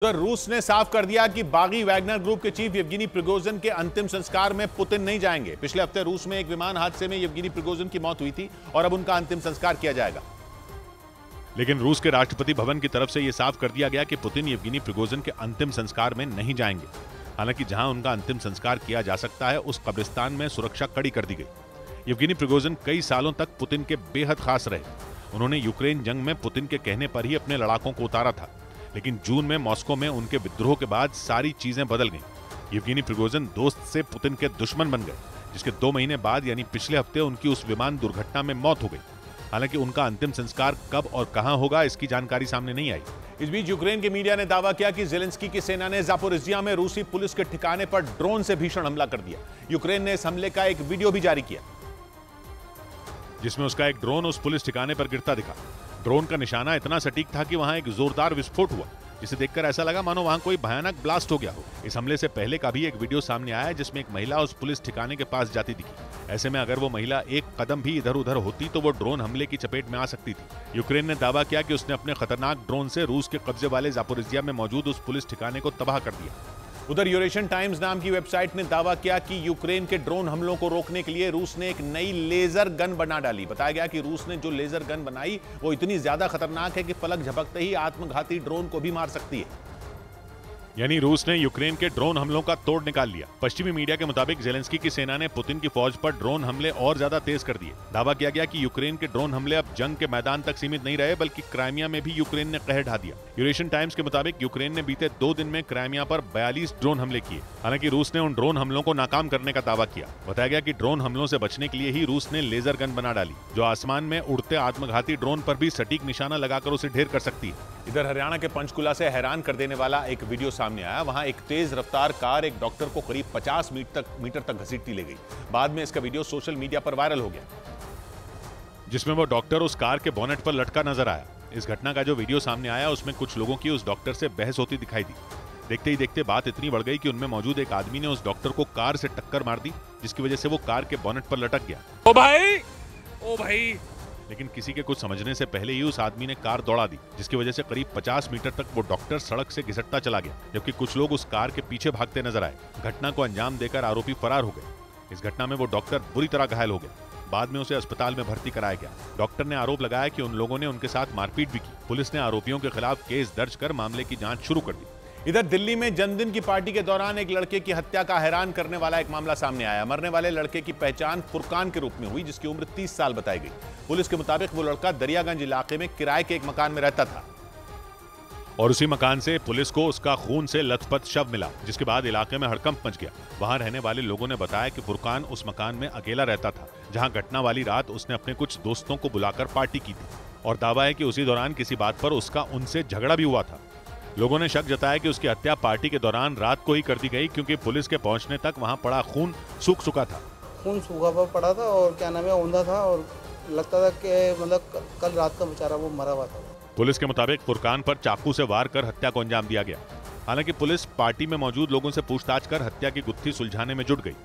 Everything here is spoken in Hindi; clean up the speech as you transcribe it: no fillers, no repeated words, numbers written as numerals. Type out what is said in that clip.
उधर रूस ने साफ कर दिया कि बागी वैगनर ग्रुप के चीफ येवगेनी प्रिगोजिन के अंतिम संस्कार में पुतिन नहीं जाएंगे। पिछले हफ्ते रूस में एक विमान हादसे में येवगेनी प्रिगोजिन की मौत हुई थी और अब उनका अंतिम संस्कार किया जाएगा। लेकिन रूस के राष्ट्रपति भवन की तरफ से यह साफ कर दिया गया कि पुतिन येवगेनी प्रिगोजिन के अंतिम संस्कार में नहीं जाएंगे। हालांकि जहां उनका अंतिम संस्कार किया जा सकता है उस कब्रिस्तान में सुरक्षा कड़ी कर दी गई। येवगेनी प्रिगोजिन कई सालों तक पुतिन के बेहद खास रहे। उन्होंने यूक्रेन जंग में पुतिन के कहने पर ही अपने लड़ाकों को उतारा था, लेकिन जून में मॉस्को में उनके विद्रोह के बाद सारी चीजें बदल गईं। येवगेनी प्रिगोजिन दोस्त से पुतिन के दुश्मन बन गए, जिसके 2 महीने बाद यानी पिछले हफ्ते उनकी उस विमान दुर्घटना में मौत हो गई। हालांकि उनका अंतिम संस्कार कब और कहां होगा इसकी जानकारी सामने नहीं आई। इस बीच यूक्रेन के मीडिया ने दावा किया कि ज़ेलेंस्की की सेना ने ज़ापोरिज़िया में रूसी पुलिस के ठिकाने पर ड्रोन से भीषण हमला कर दिया। यूक्रेन ने इस हमले का एक वीडियो भी जारी किया, जिसमें उसका एक ड्रोन उस पुलिस ठिकाने पर गिरता दिखा। ड्रोन का निशाना इतना सटीक था कि वहां एक जोरदार विस्फोट हुआ, जिसे देखकर ऐसा लगा मानो वहां कोई भयानक ब्लास्ट हो गया हो। इस हमले से पहले का भी एक वीडियो सामने आया जिसमें एक महिला उस पुलिस ठिकाने के पास जाती दिखी। ऐसे में अगर वो महिला एक कदम भी इधर उधर होती तो वो ड्रोन हमले की चपेट में आ सकती थी। यूक्रेन ने दावा किया कि उसने अपने खतरनाक ड्रोन से रूस के कब्जे वाले ज़ापोरिज़िया में मौजूद उस पुलिस ठिकाने को तबाह कर दिया। उधर यूरेशियन टाइम्स नाम की वेबसाइट ने दावा किया कि यूक्रेन के ड्रोन हमलों को रोकने के लिए रूस ने एक नई लेजर गन बना डाली। बताया गया कि रूस ने जो लेजर गन बनाई वो इतनी ज्यादा खतरनाक है कि पलक झपकते ही आत्मघाती ड्रोन को भी मार सकती है। यानी रूस ने यूक्रेन के ड्रोन हमलों का तोड़ निकाल लिया। पश्चिमी मीडिया के मुताबिक ज़ेलेंस्की की सेना ने पुतिन की फौज पर ड्रोन हमले और ज्यादा तेज कर दिए। दावा किया गया कि यूक्रेन के ड्रोन हमले अब जंग के मैदान तक सीमित नहीं रहे, बल्कि क्राइमिया में भी यूक्रेन ने कहर ढा दिया। यूरेशियन टाइम्स के मुताबिक यूक्रेन ने बीते 2 दिन में क्राइमिया पर 42 ड्रोन हमले किए। हालांकि रूस ने उन ड्रोन हमलों को नाकाम करने का दावा किया। बताया गया कि ड्रोन हमलों से बचने के लिए ही रूस ने लेजर गन बना डाली, जो आसमान में उड़ते आत्मघाती ड्रोन पर भी सटीक निशाना लगाकर उसे ढेर कर सकती है। इधर हरियाणा के पंचकुला से हैरान कर देने वाला एक वीडियो सामने आया। वहां एक तेज रफ्तार कार एक डॉक्टर को करीब 50 मीटर तक घसीटती ले गई। बाद में इसका वीडियो सोशल मीडिया पर वायरल हो गया, जिसमें वो डॉक्टर उस कार के बोनेट पर लटका नजर आया। इस घटना का जो वीडियो सामने आया उसमें कुछ लोगों की उस डॉक्टर से बहस होती दिखाई दी। देखते ही देखते बात इतनी बढ़ गई कि उनमें मौजूद एक आदमी ने उस डॉक्टर को कार से टक्कर मार दी, जिसकी वजह से वो कार के बोनेट पर लटक गया। ओ भाई! लेकिन किसी के कुछ समझने से पहले ही उस आदमी ने कार दौड़ा दी, जिसकी वजह से करीब 50 मीटर तक वो डॉक्टर सड़क से घिसटता चला गया, जबकि कुछ लोग उस कार के पीछे भागते नजर आए। घटना को अंजाम देकर आरोपी फरार हो गए। इस घटना में वो डॉक्टर बुरी तरह घायल हो गया। बाद में उसे अस्पताल में भर्ती कराया गया। डॉक्टर ने आरोप लगाया कि उन लोगों ने उनके साथ मारपीट भी की। पुलिस ने आरोपियों के खिलाफ केस दर्ज कर मामले की जांच शुरू कर दी। इधर दिल्ली में जन्मदिन की पार्टी के दौरान एक लड़के की हत्या का हैरान करने वाला एक मामला सामने आया। मरने वाले लड़के की पहचान फुरकान के रूप में हुई, जिसकी उम्र 30 साल बताई गई। पुलिस के मुताबिक वो लड़का दरियागंज इलाके में किराए के एक मकान में रहता था और उसी मकान से पुलिस को उसका खून से लथपथ शव मिला, जिसके बाद इलाके में हड़कंप मच गया। वहां रहने वाले लोगों ने बताया कि फुरकान उस मकान में अकेला रहता था, जहां घटना वाली रात उसने अपने कुछ दोस्तों को बुलाकर पार्टी की थी, और दावा है कि उसी दौरान किसी बात पर उसका उनसे झगड़ा भी हुआ था। लोगों ने शक जताया कि उसकी हत्या पार्टी के दौरान रात को ही कर दी गई, क्योंकि पुलिस के पहुंचने तक वहां पड़ा खून सूख चुका था। खून सूखा हुआ पड़ा था और क्या नाम है, औंधा था और लगता था कि मतलब कल रात का बेचारा वो मरा हुआ था। पुलिस के मुताबिक फुरकान पर चाकू से वार कर हत्या को अंजाम दिया गया। हालांकि पुलिस पार्टी में मौजूद लोगों से पूछताछ कर हत्या की गुत्थी सुलझाने में जुट गई।